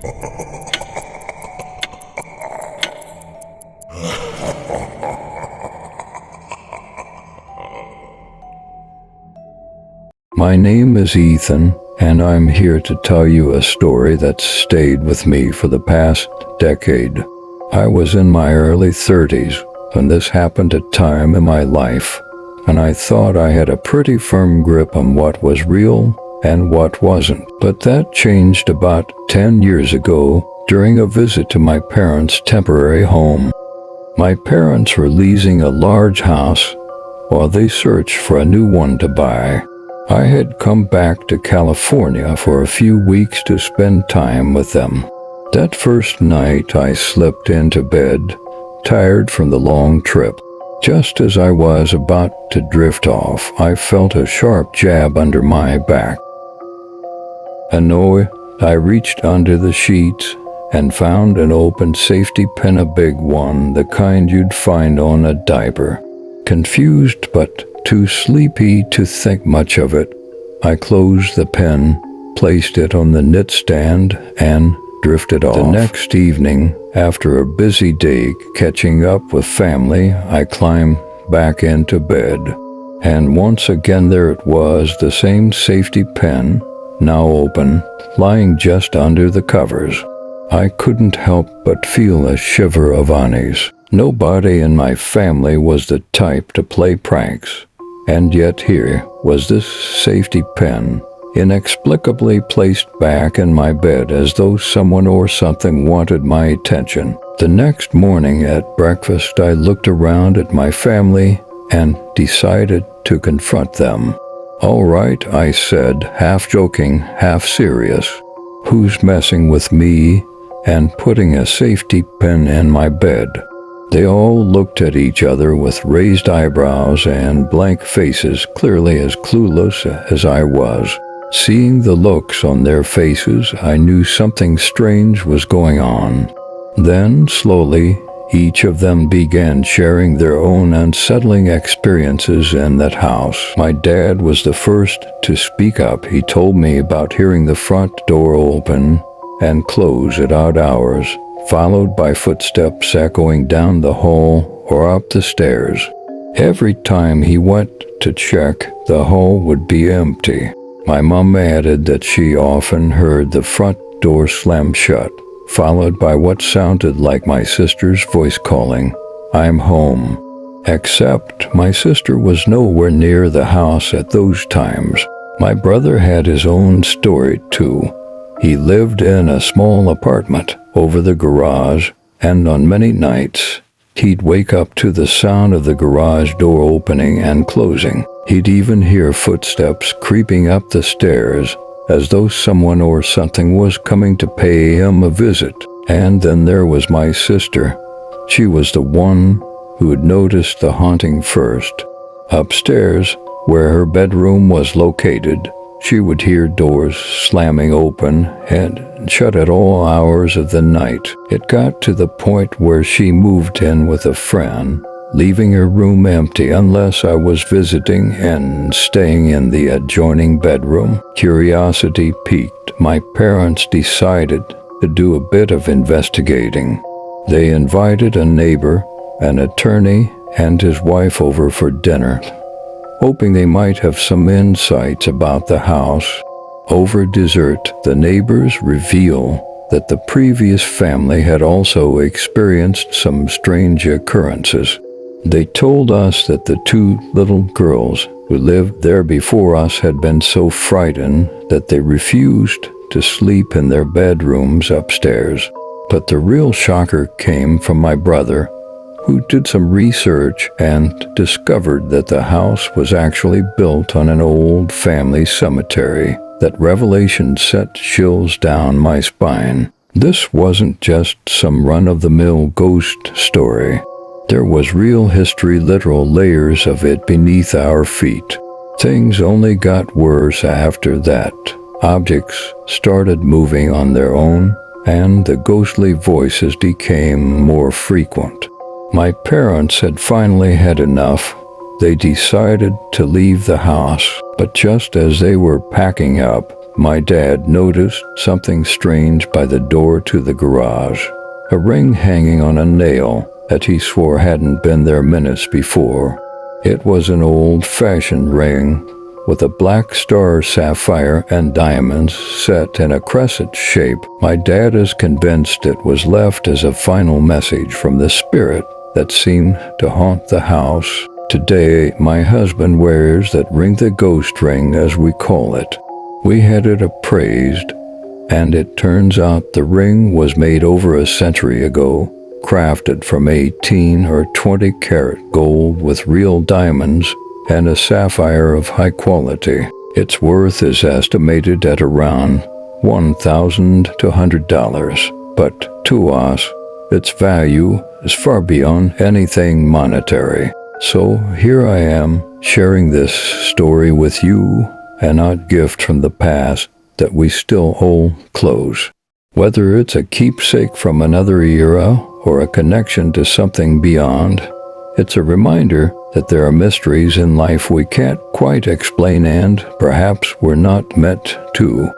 My name is Ethan, and I'm here to tell you a story that's stayed with me for the past decade. I was in my early 30s when this happened at a time in my life, and I thought I had a pretty firm grip on what was real and what wasn't. But that changed about 10 years ago during a visit to my parents' temporary home. My parents were leasing a large house while they searched for a new one to buy. I had come back to California for a few weeks to spend time with them. That first night I slipped into bed, tired from the long trip. Just as I was about to drift off, I felt a sharp jab under my back. Annoyed, I reached under the sheets and found an open safety pin, a big one, the kind you'd find on a diaper. Confused but too sleepy to think much of it, I closed the pen, placed it on the nightstand, and drifted off. The next evening, after a busy day catching up with family, I climbed back into bed. And once again there it was, the same safety pin, now open, lying just under the covers. I couldn't help but feel a shiver of unease. Nobody in my family was the type to play pranks. And yet here was this safety pin, inexplicably placed back in my bed as though someone or something wanted my attention. The next morning at breakfast, I looked around at my family and decided to confront them. "All right," I said, half joking, half serious. "Who's messing with me and putting a safety pin in my bed?" They all looked at each other with raised eyebrows and blank faces, clearly as clueless as I was. Seeing the looks on their faces, I knew something strange was going on. Then, slowly, each of them began sharing their own unsettling experiences in that house. My dad was the first to speak up. He told me about hearing the front door open and close at odd hours, followed by footsteps echoing down the hall or up the stairs. Every time he went to check, the hall would be empty. My mom added that she often heard the front door slam shut, followed by what sounded like my sister's voice calling, "I'm home." Except my sister was nowhere near the house at those times. My brother had his own story too. He lived in a small apartment over the garage, and on many nights, he'd wake up to the sound of the garage door opening and closing. He'd even hear footsteps creeping up the stairs, as though someone or something was coming to pay him a visit. And then there was my sister. She was the one who had noticed the haunting first. Upstairs, where her bedroom was located, she would hear doors slamming open and shut at all hours of the night. It got to the point where she moved in with a friend, leaving her room empty unless I was visiting and staying in the adjoining bedroom. Curiosity piqued. My parents decided to do a bit of investigating. They invited a neighbor, an attorney, and his wife over for dinner, hoping they might have some insights about the house. Over dessert, the neighbors reveal that the previous family had also experienced some strange occurrences. They told us that the two little girls who lived there before us had been so frightened that they refused to sleep in their bedrooms upstairs. But the real shocker came from my brother, who did some research and discovered that the house was actually built on an old family cemetery. That revelation sent chills down my spine. This wasn't just some run-of-the-mill ghost story. There was real history, literal layers of it beneath our feet. Things only got worse after that. Objects started moving on their own, and the ghostly voices became more frequent. My parents had finally had enough. They decided to leave the house, but just as they were packing up, my dad noticed something strange by the door to the garage. A ring hanging on a nail that he swore hadn't been there minutes before. It was an old-fashioned ring with a black star sapphire and diamonds set in a crescent shape. My dad is convinced it was left as a final message from the spirit that seemed to haunt the house. Today, my husband wears that ring, the ghost ring as we call it. We had it appraised, and it turns out the ring was made over a century ago, crafted from 18 or 20 karat gold with real diamonds and a sapphire of high quality. Its worth is estimated at around $1,000 to $100, but to us, its value is far beyond anything monetary. So here I am, sharing this story with you, an odd gift from the past that we still hold close. Whether it's a keepsake from another era or a connection to something beyond, it's a reminder that there are mysteries in life we can't quite explain and perhaps we're not meant to.